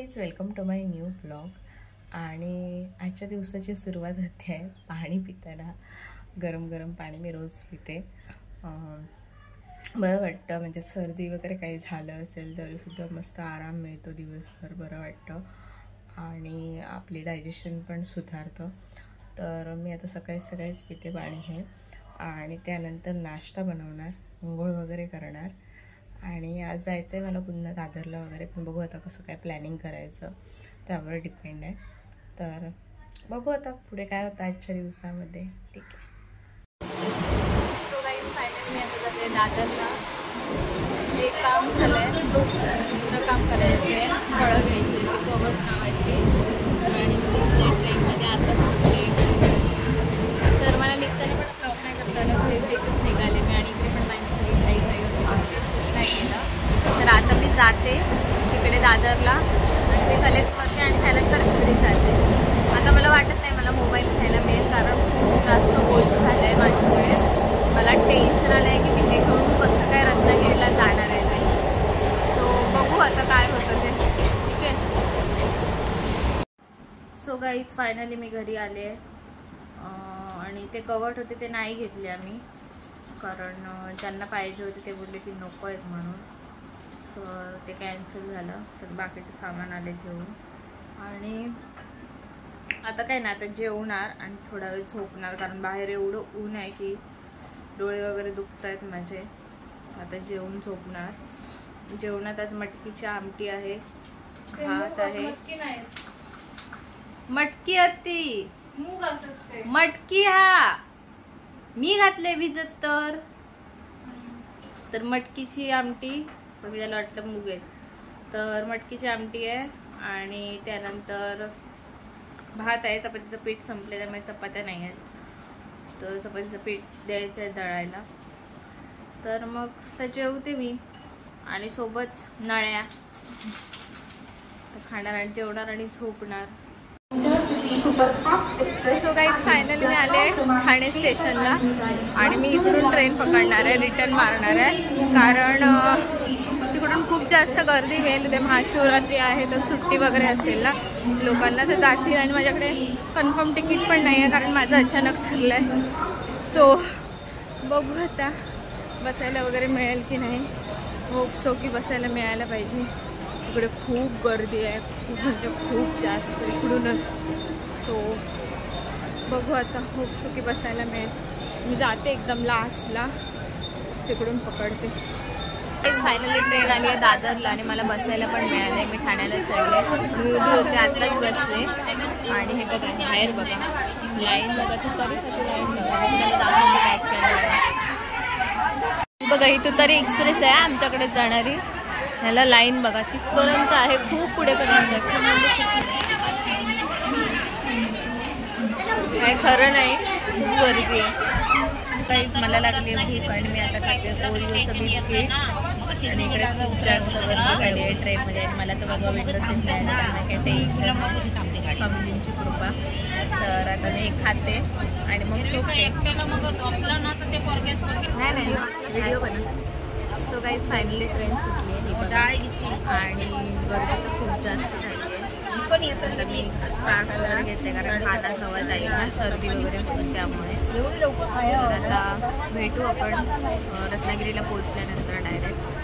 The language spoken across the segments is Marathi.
Guys, welcome to my new blog. आणि आजच्या दिवसाची सुरुवात होते आहे पाणी पिताना. गरम गरम पाणी मी रोज पिते. बरं वाटतं, म्हणजे सर्दी वगैरे काही झालं असेल तरीसुद्धा मस्त आराम मिळतो, दिवसभर बरं वाटतं आणि आपली डायजेशन पण सुधारतं. तर मी आता सकाळीच पिते पाणी हे. आणि त्यानंतर नाश्ता बनवणार, अंघोळ वगैरे करणार. आणि आज जायचं आहे मला पुन्हा दादरला वगैरे, पण बघू आता कसं काय प्लॅनिंग करायचं त्यावर डिपेंड आहे. तर बघू आता पुढे काय होतं आजच्या दिवसामध्ये. ठीक आहे. सो गाईज, फायनली मी आता जाते दादरला. एक काम झालं आहे, दुसरं काम करायचं आहे. फळं घ्यायची होती कवट नावाची, आणि मी स्टेट लाईनमध्ये आता सुटले. तर मला निघताना पण ब्लॉग नाही करता आलं, घरीच निघाले मी. आणि इकडे पण माझी सगळी घाई होती, नाही केलं. तर आता मी जाते तिकडे दादरला, ते कलेक्ट करते आणि त्यानंतर घरी जाते. आता मला वाटत नाही मला मोबाईल घ्यायला मिळेल, कारण खूप जास्त गोष्ट झालं आहे माझ्याकडे. मला टेन्शन आलं आहे की मी हे करून कसं काय रत्नागिरीला जाणार आहे ते. सो बघू आता काय होतं ते. ठीक आहे. सो गाईज, फायनली मी घरी आले. आणि ते कवट होते ते नाही घेतले आम्ही, कारण ज्यांना पाहिजे होते ते बोलले की नको आहेत म्हणून. तर ते कॅन्सल झालं. तर बाकीचे सामान आले घेऊन. आणि आता काय ना, आता जेवणार आणि थोडा वेळ झोपणार, कारण बाहेर एवढं ऊन आहे की डोळे वगैरे दुखत आहेत माझे. आता जेवून झोपणार. जेवणात आज मटकीची आमटी आहे, भात आहे. मटकी होती, मटकी हा मी घातले भिजत. तर मटकीची आमटी, सगळ्याला वाटलं मूग आहेत, तर मटकीची आमटी आहे. आणि त्यानंतर भात आहे. चपातीचं पीठ संपले, त्यामुळे चपात्या नाही आहेत, तर चपातीचं पीठ द्यायचं आहे दळायला. तर मग तर जेवते मी, आणि सोबत नळ्या खाणार आणि जेवणार आणि झोपणार. सो गाईज, फायनली मी आले ठाणे स्टेशनला. आणि मी इकडून ट्रेन पकडणार आहे, रिटर्न मारणार आहे, कारण तिकडून खूप जास्त गर्दी मिळेल. उद्या महाशिवरात्री आहे, तर सुट्टी वगैरे असेल ना लोकांना, तर जातील. आणि माझ्याकडे कन्फर्म तिकीट पण नाही आहे, कारण माझं अचानक ठरलं आहे. सो बघू आता बसायला वगैरे मिळेल की नाही. होप सो की बसायला मिळायला पाहिजे. इकडे खूप गर्दी आहे, खूप म्हणजे खूप जास्त इकडूनच. सो बघू आता, होप सो की बसायला मिळेल. मी जाते एकदम लास्टला, तिकडून पकडते. फायनली ट्रेन आली आहे दादरला आणि मला बसायला पण मिळाले. मी ठाण्याला चढले, मी उभी होते, आत्ताच बसले. आणि हे बघा बाहेर बघा लाईन बघा, तू तरीसाठी लाईन बघा. ही तुतारी एक्सप्रेस आहे आमच्याकडे जाणारी, ह्याला लाईन बघा तिथपर्यंत आहे, खूप पुढेपर्यंत. काय खरं नाही, खूप गर्दी आहे. काहीच मला लागली भूक आणि मी आता खाते ओरिओचं बिस्किट. आणि इकडे खूप जास्त गर्दी झाली आहे ट्रेनमध्ये. आणि मला तर बघा विंडो सीट मिळालं, काही टेन्शन, स्वामींची कृपा. तर आता मी खाते आणि मग नाही व्हिडिओ बनव. सो गाईज, फायनली ट्रेन सुटली आहे आणि गर्दी तर खूप जास्त झाली आहे. तर मी स्कार्फ वगैरे घेतले, कारण हातात हवा जाईल ना, सर्दी वगैरे होतं त्यामुळे. तर आता भेटू आपण रत्नागिरीला पोहोचल्यानंतर direct.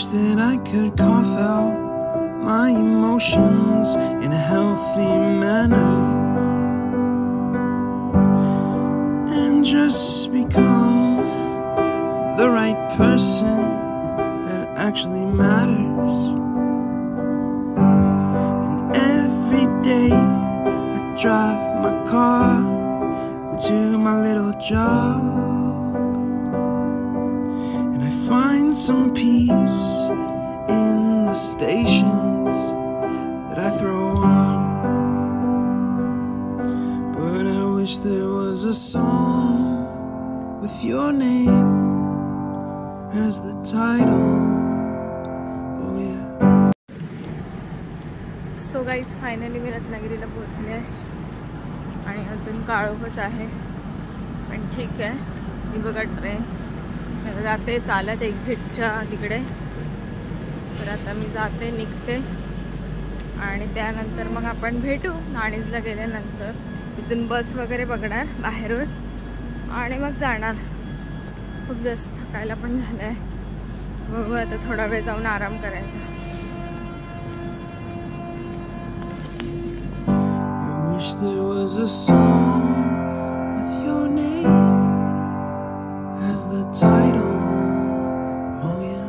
That I could cough out my emotions in a healthy manner and just become the right person that actually matters. And every day I drive my car to my little job, find some peace in the stations that I throw on. But I wish there was a song with your name as the title. So guys finally मी रत्नागिरीला पोहोचले आहे आणि अजून काळोखच आहे, पण ठीक आहे. ही बघा ट्रेन मी जाते चालत एक्झिटच्या तिकडे. तर आता मी जाते, निघते आणि त्यानंतर मग आपण भेटू नाणीजला गेल्यानंतर. तिथून बस वगैरे बघणार बाहेरून आणि मग जाणार. खूप जास्त थकायला पण झालं आहे. बघू आता थोडा वेळ जाऊन आराम करायचा. I wish there was a song with your name as the title. Oh yeah.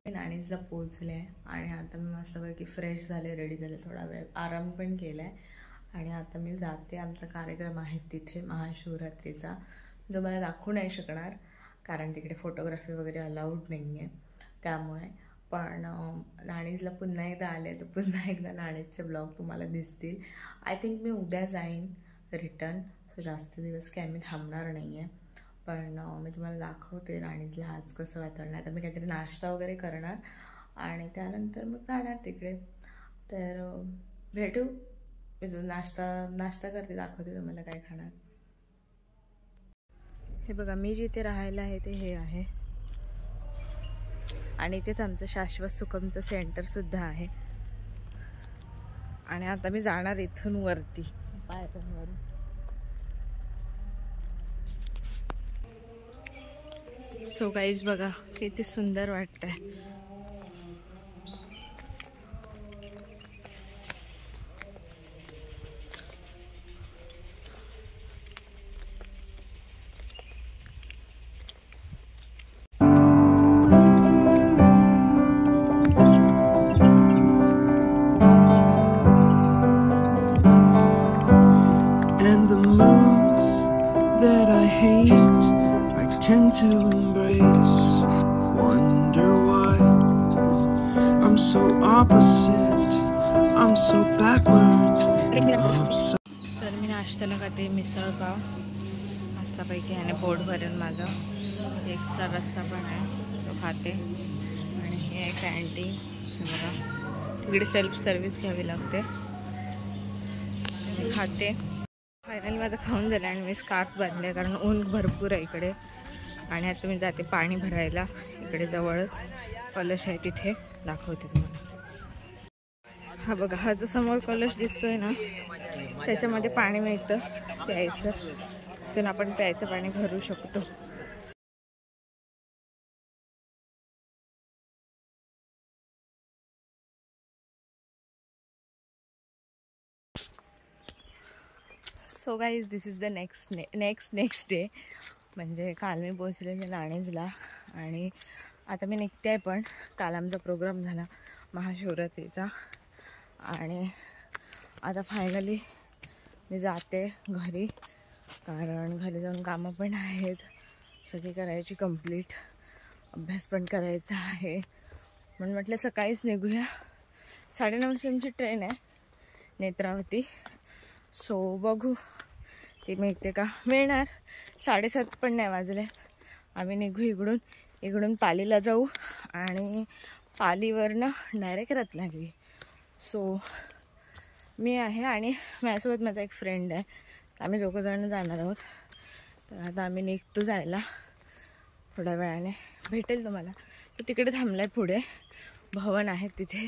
नाणीजला पोहोचले आणि आता मी मस्तपैकी फ्रेश झाले, रेडी झाले, थोडा वेळ आराम पण केलाय आणि आता मी जाते. आमचा कार्यक्रम आहे तिथे महाशिवरात्रीचा. मी तुम्हाला दाखवू नाही शकणार कारण तिकडे फोटोग्राफी वगैरे अलाउड नाही आहे त्यामुळे. पण नाणीजला पुन्हा एकदा आले तर पुन्हा एकदा नाणीजचे ब्लॉग तुम्हाला दिसतील. आय थिंक मी उद्या जाईन रिटर्न. सो जास्त दिवस काय मी थांबणार नाही आहे. पण मी तुम्हाला दाखवते नाणीजला आज कसं वातावरण आहे. आता मी काहीतरी नाश्ता वगैरे करणार आणि त्यानंतर मग जाणार तिकडे. तर भेटू. मी नाश्ता करते, दाखवते तुम्हाला काय खाणार. हे बघा मी जिथे राहायला आहे ते हे आहे आणि इथेच आमचं शाश्वत सुखमचं सेंटरसुद्धा आहे. आणि आता मी जाणार इथून वरती पायऱ्यांवरून. सो गाईज बघा किती सुंदर वाटतंय. And the moods that I hate, I tend to embrace. Wonder why I'm so opposite, I'm so backwards, upside. तर मी नाश्त्याला खाते मिसळ पाव मस्तपैकी ह्याने पोट भरेल माझं. एक्स्ट्रा रस्सा पण आहे तो खाते. आणि हे आहे कॅन्टीन. हे बघा तिकडे सेल्फ सर्विस घ्यावी लागते. मी खाते. फायनली माझं खाऊन झालं आणि मी स्कार्फ बांधले कारण ऊन भरपूर आहे इकडे. आणि आता मी जाते पाणी भरायला. इकडे जवळच कलश आहे तिथे दाखवते तुम्हाला. हा बघा हा जो समोर कलश दिसतोय ना त्याच्यामध्ये पाणी मिळतं प्यायचं. तिथून आपण प्यायचं पाणी भरू शकतो. So guys this is the next day. म्हणजे काल मी पोचलेले नाणीजला आणि आता मी निघते आहे. पण काल आमचा प्रोग्राम झाला महाशिवरात्रीचा आणि आता फायनली मी जाते घरी कारण घरी जाऊन कामं पण आहेत सगळी करायची कंप्लीट. अभ्यास पण करायचा आहे. म्हणून म्हटलं सकाळीच निघूया. 9:30 आमची ट्रेन आहे नेत्रावती. सो बघू ती मिळते का. मिळणार. 7:30 पण नाही वाजले. आम्ही निघू इकडून पालीला जाऊ आणि पालीवरनं डायरेक्ट रत्नागिरी. सो मी आहे आणि माझ्यासोबत माझा एक फ्रेंड आहे. आम्ही दोघंजण जाणार आहोत. तर आता आम्ही निघतो जायला. थोड्या वेळाने भेटेल तुम्हाला. तो तिकडे थांबला आहे पुढे भवन आहे तिथे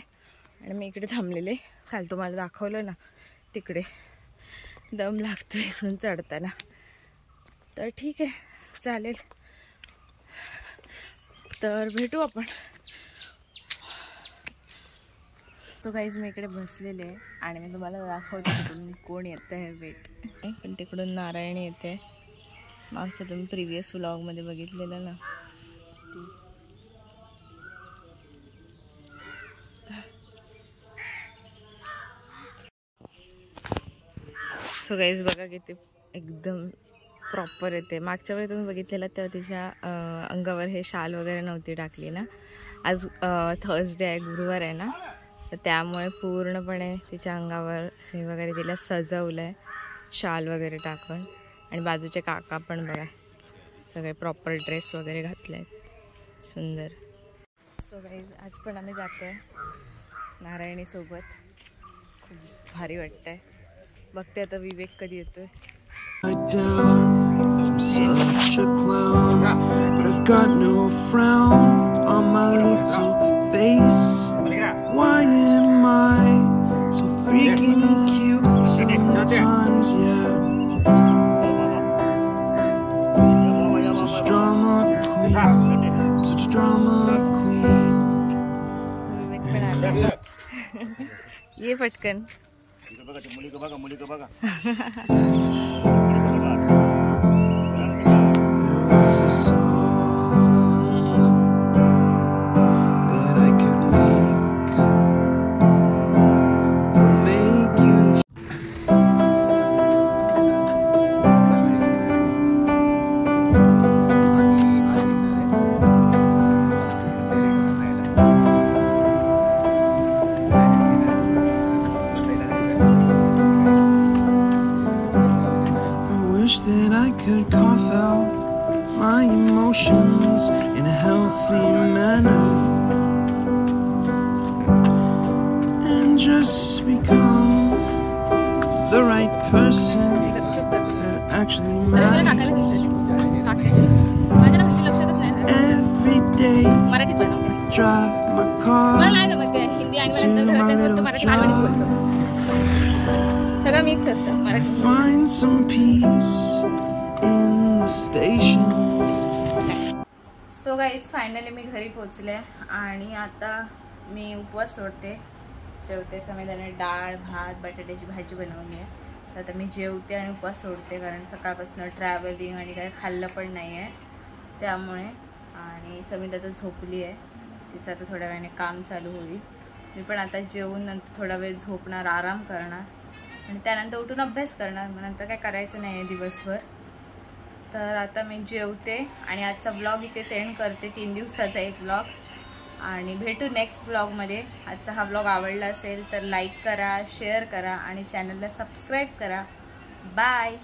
आणि मी इकडे थांबलेले. काल तुम्हाला दाखवलं ना तिकडे. दम लागतो इकडून चढताना. तर ठीक आहे चालेल. तर भेटू आपण. तो गाईज मी इकडे बसलेले आहे आणि मी तुम्हाला दाखवते तिकडून कोण येतं आहे वेट. पण तिकडून नारायणी येते. मागचं तुम्ही प्रिव्हियस व्लॉगमध्ये बघितलेलं ना. सो गाईज बघा किती एकदम प्रॉपर येते. मागच्या वेळी तुम्ही बघितलेलं तेव्हा तिच्या अंगावर हे शाल वगैरे नव्हती टाकली ना. आज थर्सडे आहे, गुरुवार आहे ना. तर त्यामुळे पूर्णपणे तिच्या अंगावर हे वगैरे तिला सजवलं आहे, शाल वगैरे टाकून. आणि बाजूचे काका पण बघा सगळे प्रॉपर ड्रेस वगैरे घातले आहेत, सुंदर. सो गाईज आज पण आम्ही जातो आहे नारायणीसोबत. खूप भारी वाटतं आहे. बघते आता विवेक कधी येतोय. I'm such a clown, but I've got no frown on my little face. Why am I so freaking cute sometimes? Yeah, I'm such a drama queen, I'm such a drama queen. विवेक पण आला. ये पटकन. Was a song that I could make. It'll make you. I wish that I could cough out my emotions in a healthy manner and just become the right person that actually matters. Every day I drive my car to my little job. सगळं मिक्स असतं I Marathi. find some peace in the stations. So guys finally मी घरी पोचले आणि आता मी उपवास सोडते. जेवते समय त्याने डाळ भात बटाट्याची भाजी बनवली आहे. तर आता मी जेवते आणि उपवास सोडते, कारण सकाळपासून ट्रॅव्हलिंग आणि काही खाल्लं पण नाही आहे त्यामुळे. आणि समित आता झोपली आहे, तिचं आता थोड्या वेळाने काम चालू होईल. मी पण आता जेवून नंतर थोडा वेळ झोपणार, आराम करणार आणि त्यानंतर उठून अभ्यास करणार. मग नंतर काय करायचं नाही आहे दिवसभर. तर आता मी जेवते आणि आजचा ब्लॉग इथे सेंड करते. 3 दिवसाचा एक ब्लॉग आणि भेटू नेक्स्ट ब्लॉगमध्ये. आजचा हा ब्लॉग आवडला असेल तर लाईक करा, शेअर करा आणि चॅनलला सबस्क्राईब करा. बाय.